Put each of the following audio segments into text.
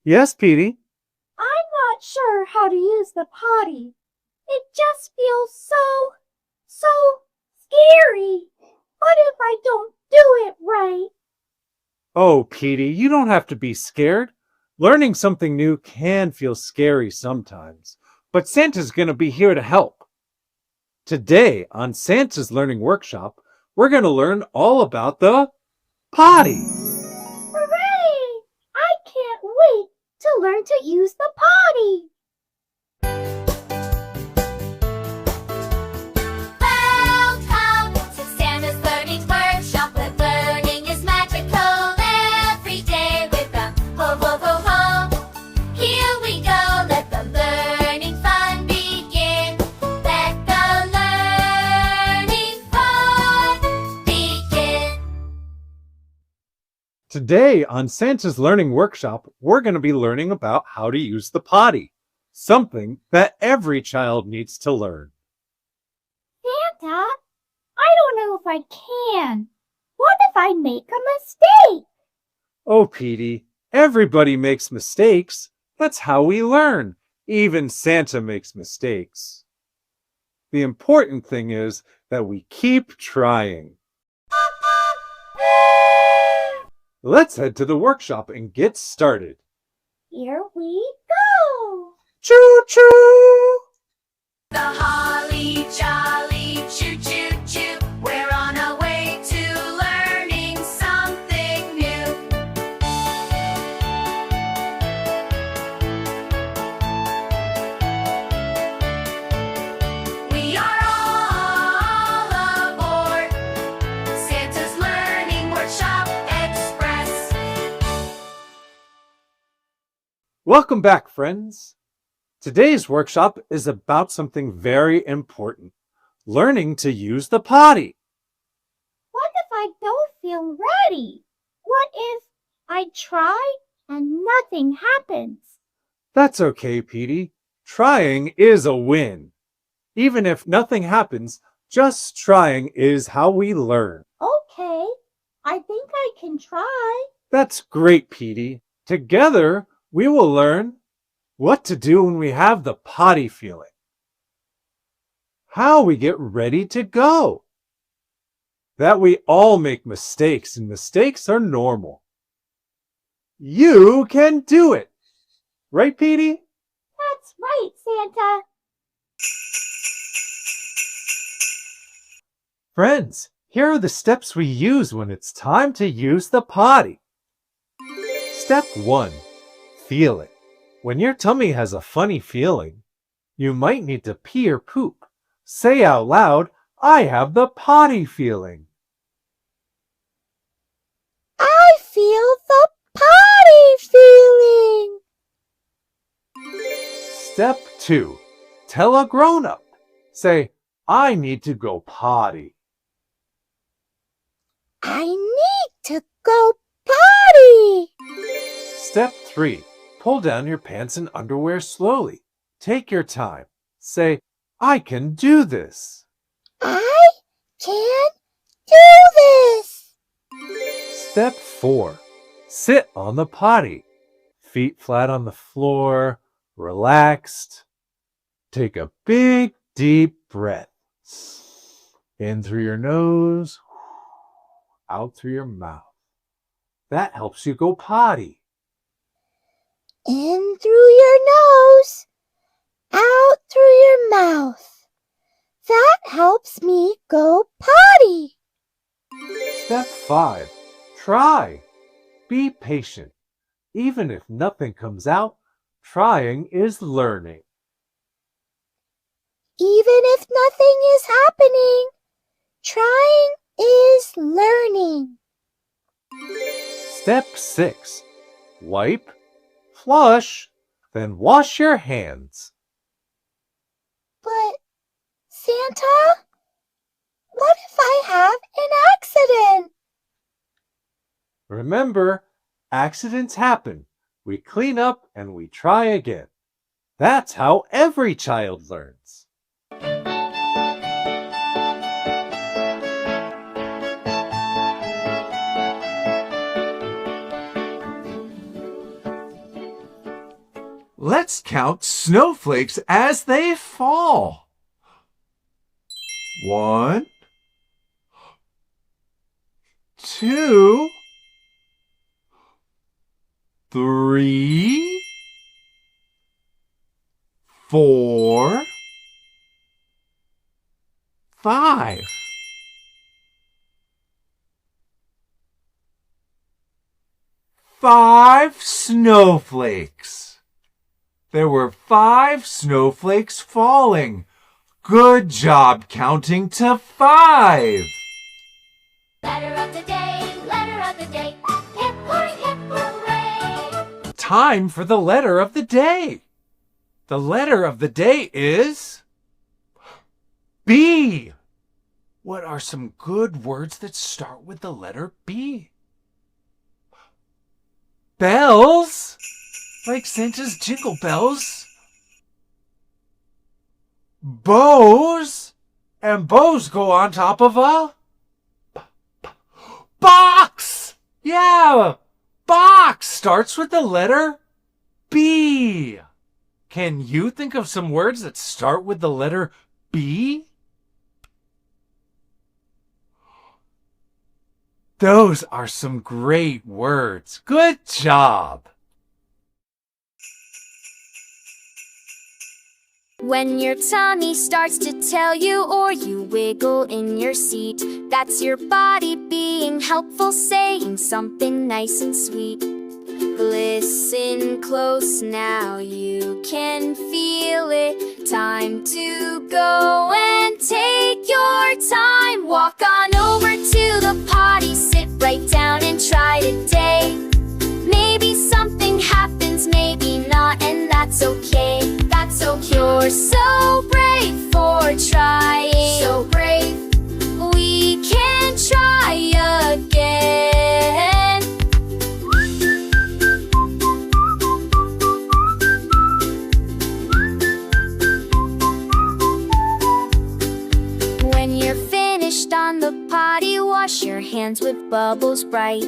Yes, Petey. I'm not sure how to use the potty. It just feels so scary. What if I don't do it right? Oh, Petey, you don't have to be scared. Learning something new can feel scary sometimes, but Santa's going to be here to help. Today on Santa's Learning Workshop, we're going to learn all about the potty. Hooray! I can't wait to learn to use the potty. Welcome to Santa's Learning Workshop, where learning is magical every day with a ho ho ho ho. Here we go, let the learning fun begin. Let the learning fun begin. Today on Santa's Learning Workshop, we're going to be learning about how to use the potty, something that every child needs to learn. Santa, I don't know if I can. What if I make a mistake? Oh, Petey, everybody makes mistakes. That's how we learn. Even Santa makes mistakes. The important thing is that we keep trying. Let's head to the workshop and get started. Here we go. Choo-choo! The holly jolly choo choo choo. We're on our way to learning something new. We are all aboard Santa's Learning Workshop Express. Welcome back, friends. Today's workshop is about something very important, learning to use the potty. What if I don't feel ready? What if I try and nothing happens? That's okay, Petey. Trying is a win. Even if nothing happens, just trying is how we learn. Okay, I think I can try. That's great, Petey. Together, we will learn what to do when we have the potty feeling, how we get ready to go, that we all make mistakes and mistakes are normal. You can do it. Right, Petey? That's right, Santa. Friends, here are the steps we use when it's time to use the potty. Step 1. Feel it. When your tummy has a funny feeling, you might need to pee or poop. Say out loud, I have the potty feeling. I feel the potty feeling. Step 2. Tell a grown-up. Say, I need to go potty. I need to go potty. Step 3. Pull down your pants and underwear slowly. Take your time. Say, I can do this. I can do this. Step 4. Sit on the potty. Feet flat on the floor, relaxed. Take a big, deep breath. In through your nose, out through your mouth. That helps you go potty. In through your nose, out through your mouth. That helps me go potty. Step 5. Try. Be patient. Even if nothing comes out, trying is learning. Even if nothing is happening, trying is learning. Step 6. Wipe, flush, then wash your hands. But, Santa, what if I have an accident? Remember, accidents happen. We clean up and we try again. That's how every child learns. Let's count snowflakes as they fall. 1, 2, 3, 4, 5. 5 snowflakes. There were 5 snowflakes falling. Good job counting to 5. Letter of the day, letter of the day. Hip hooray! Time for the letter of the day. The letter of the day is B. What are some good words that start with the letter B? Bells, like Santa's jingle bells. Bows, and bows go on top of a box. Yeah, box starts with the letter B. Can you think of some words that start with the letter B? Those are some great words. Good job. When your tummy starts to tell you or you wiggle in your seat, that's your body being helpful, saying something nice and sweet. Listen close now, you can feel it. Time to go and take your time. Walk on over to the potty, sit right down and try today. Maybe something happens, maybe not, and that's okay. That's okay. You're so brave for trying. So brave. We can try again. When you're finished on the potty, wash your hands with bubbles bright.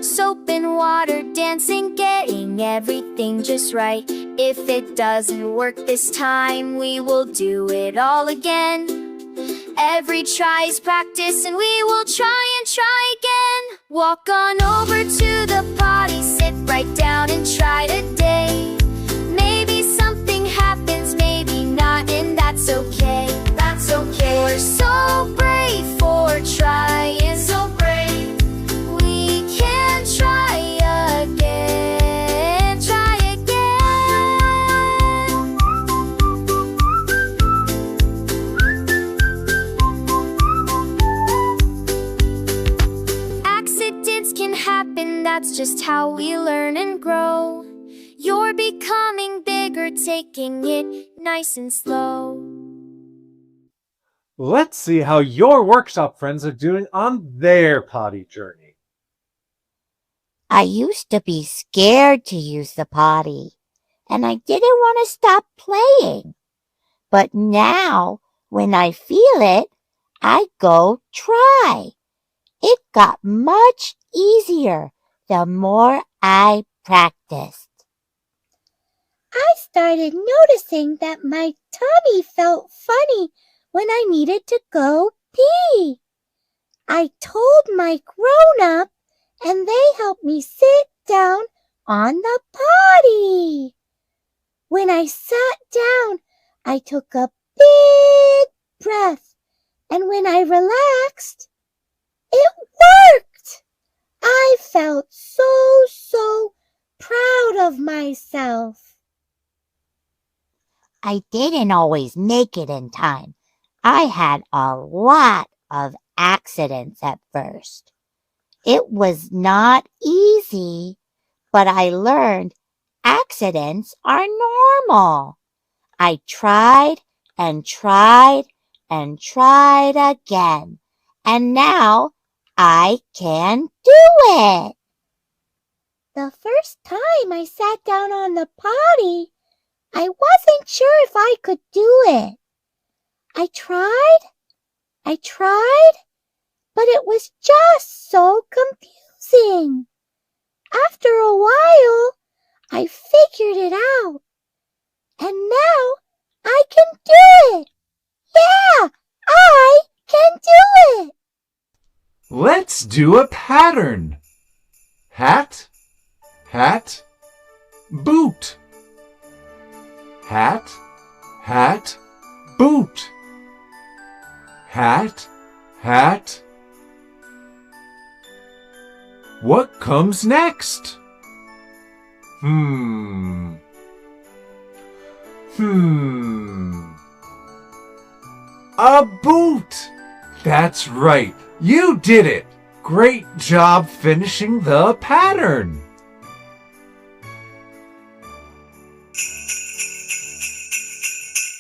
Soap and water dancing, getting everything just right. If it doesn't work this time, we will do it all again. Every try is practice, and we will try and try again. Walk on over to the potty, sit right down and try today. Maybe something happens, maybe not, and that's okay. That's okay. We're so brave for trying. So brave. We can try again. Try again. Accidents can happen, that's just how we learn and grow. You're becoming bigger, taking it nice and slow. Let's see how your workshop friends are doing on their potty journey. I used to be scared to use the potty, and I didn't want to stop playing. But now, when I feel it, I go try. It got much easier the more I practiced. I started noticing that my tummy felt funny when I needed to go pee. I told my grown-up, and they helped me sit down on the potty. When I sat down, I took a big breath, and when I relaxed, it worked. I felt so proud of myself. I didn't always make it in time. I had a lot of accidents at first. It was not easy, but I learned accidents are normal. I tried and tried and tried again, and now I can do it. The first time I sat down on the potty, I wasn't sure if I could do it. I tried, but it was just so confusing. After a while, I figured it out. And now I can do it. Yeah, I can do it. Let's do a pattern. Hat, hat, boot. Hat, hat, boot. Hat, hat. What comes next? A boot! That's right. You did it. Great job finishing the pattern.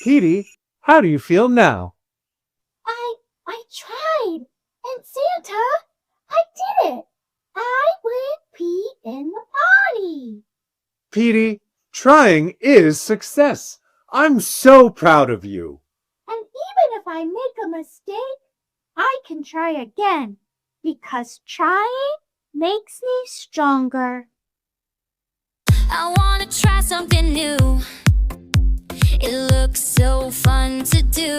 Petey, how do you feel now? I tried. And Santa, I did it. I would pee in the potty. Petey, trying is success. I'm so proud of you. And even if I make a mistake, I can try again because trying makes me stronger. I wanna try something new. It looks so fun to do.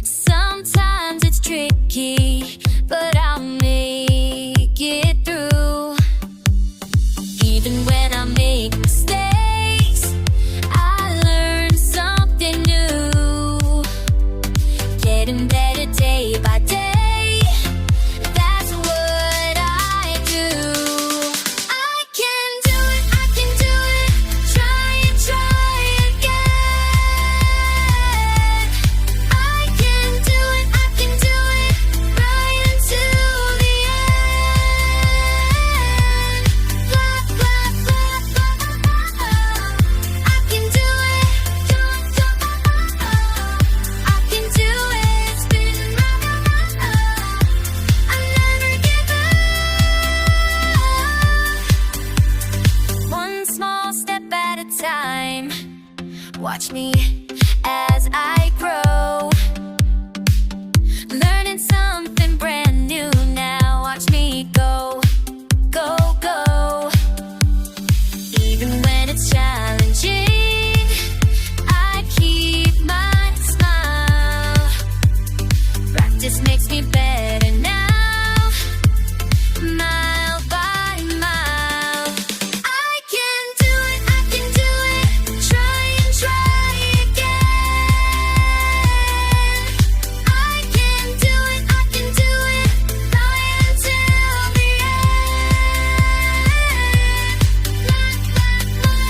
Sometimes it's tricky, but I'll make it through. Even when I make mistakes, I learn something new. Getting better day by day, that's what I do. I can do it, I can do it. Try and try again. I can do it, I can do it. Right until the end. Blah, blah, blah, blah, blah. I can do it. I can do it. Spin round. I never give up. One small step at a time. Watch me as I grow. Learning something brand new now. Watch me go, go, go. Even when it's challenging, I keep my smile. Practice makes me better now, mile by mile. I can do it, I can do it. Try and try again. I can do it, I can do it. Right until the end. Blah, blah, blah,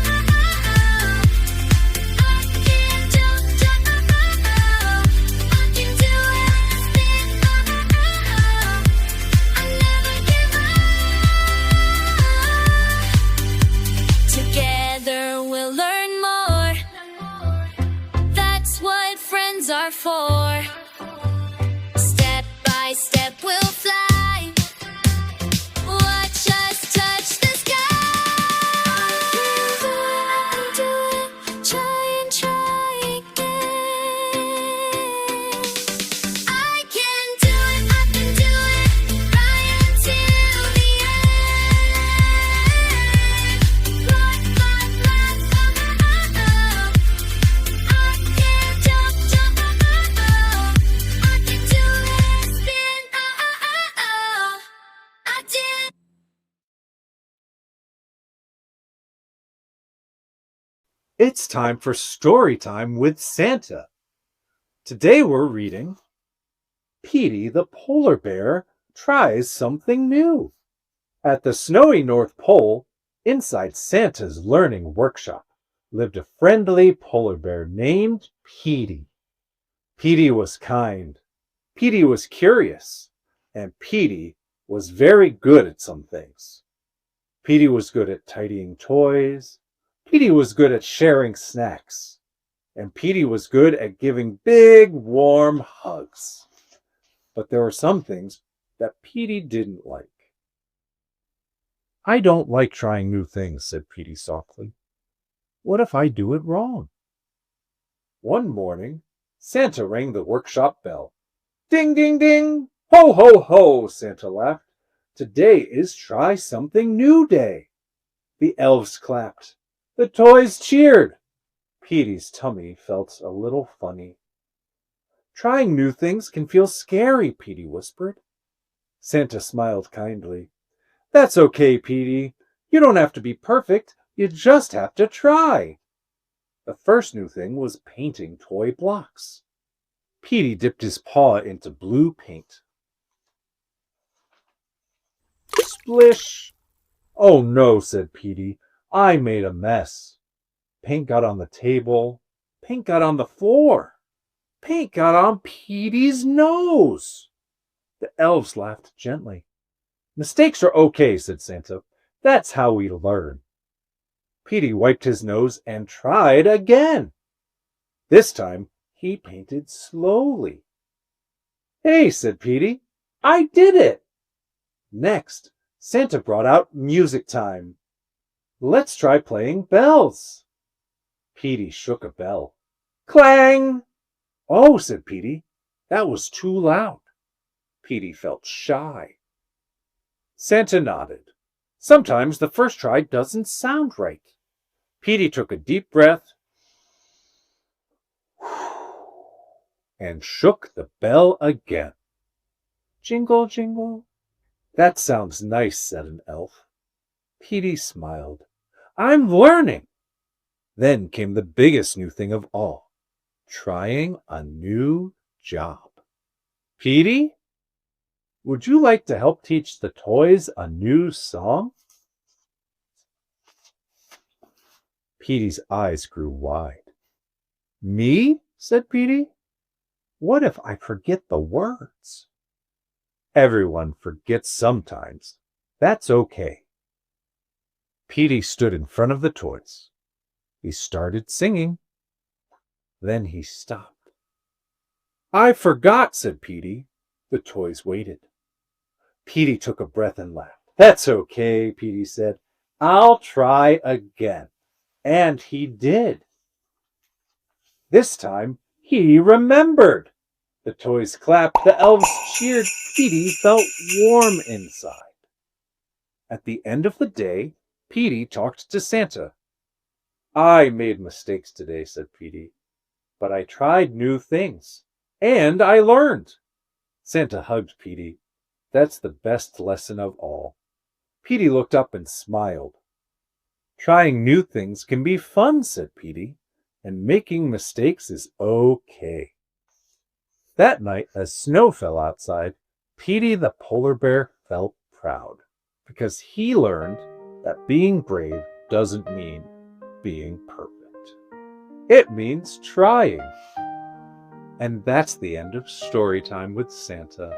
blah, blah. I can jump, jump, I can do it. Spin, I never give up. Together we'll learn more. That's what friends are for. Step by step we'll fly. Watch us touch the sky. I can do it, try and try again. I can do it, I can do it. Right until the end. Blah, blah, blah, blah, blah. I can jump, jump, I can do it. Spin, I did. It's time for story time with Santa. Today we're reading Petey the Polar Bear Tries Something New. At the snowy North Pole, inside Santa's learning workshop, lived a friendly polar bear named Petey. Petey was kind, Petey was curious, and Petey was very good at some things. Petey was good at tidying toys, Petey was good at sharing snacks, and Petey was good at giving big, warm hugs. But there were some things that Petey didn't like. I don't like trying new things, said Petey softly. What if I do it wrong? One morning, Santa rang the workshop bell. Ding, ding, ding! Ho, ho, ho! Santa laughed. Today is Try Something New Day. The elves clapped. The toys cheered. Petey's tummy felt a little funny. Trying new things can feel scary, Petey whispered. Santa smiled kindly. That's okay, Petey. You don't have to be perfect. You just have to try. The first new thing was painting toy blocks. Petey dipped his paw into blue paint. Splish! Oh no, said Petey. I made a mess. Paint got on the table. Paint got on the floor. Paint got on Petey's nose. The elves laughed gently. Mistakes are okay, said Santa. That's how we learn. Petey wiped his nose and tried again. This time, he painted slowly. Hey, said Petey, I did it. Next, Santa brought out music time. Let's try playing bells. Petey shook a bell. Clang! Oh, said Petey, that was too loud. Petey felt shy. Santa nodded. Sometimes the first try doesn't sound right. Petey took a deep breath and shook the bell again. Jingle, jingle. That sounds nice, said an elf. Petey smiled. I'm learning. Then came the biggest new thing of all, trying a new job. Petey, would you like to help teach the toys a new song? Petey's eyes grew wide. Me? Said Petey. What if I forget the words? Everyone forgets sometimes. That's okay. Petey stood in front of the toys. He started singing. Then he stopped. I forgot, said Petey. The toys waited. Petey took a breath and laughed. That's okay, Petey said. I'll try again. And he did. This time, he remembered. The toys clapped, the elves cheered. Petey felt warm inside. At the end of the day, Petey talked to Santa. I made mistakes today, said Petey, but I tried new things, and I learned. Santa hugged Petey. That's the best lesson of all. Petey looked up and smiled. Trying new things can be fun, said Petey, and making mistakes is okay. That night, as snow fell outside, Petey the polar bear felt proud, because he learned that being brave doesn't mean being perfect. It means trying. And that's the end of Story Time with Santa.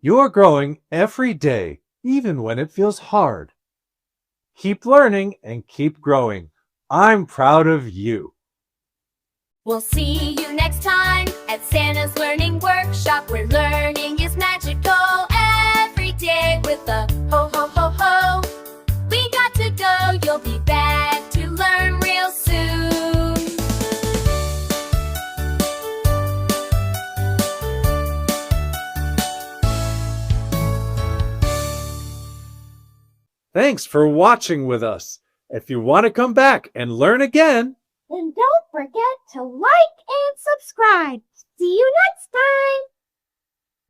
You're growing every day, even when it feels hard. Keep learning and keep growing. I'm proud of you. We'll see you next time at Santa's Learning Workshop, where learning is magical every day with a ho ho ho ho. We got to go, you'll be back to learn real soon. Thanks for watching with us. If you want to come back and learn again, Then don't forget to like and subscribe. See you next time.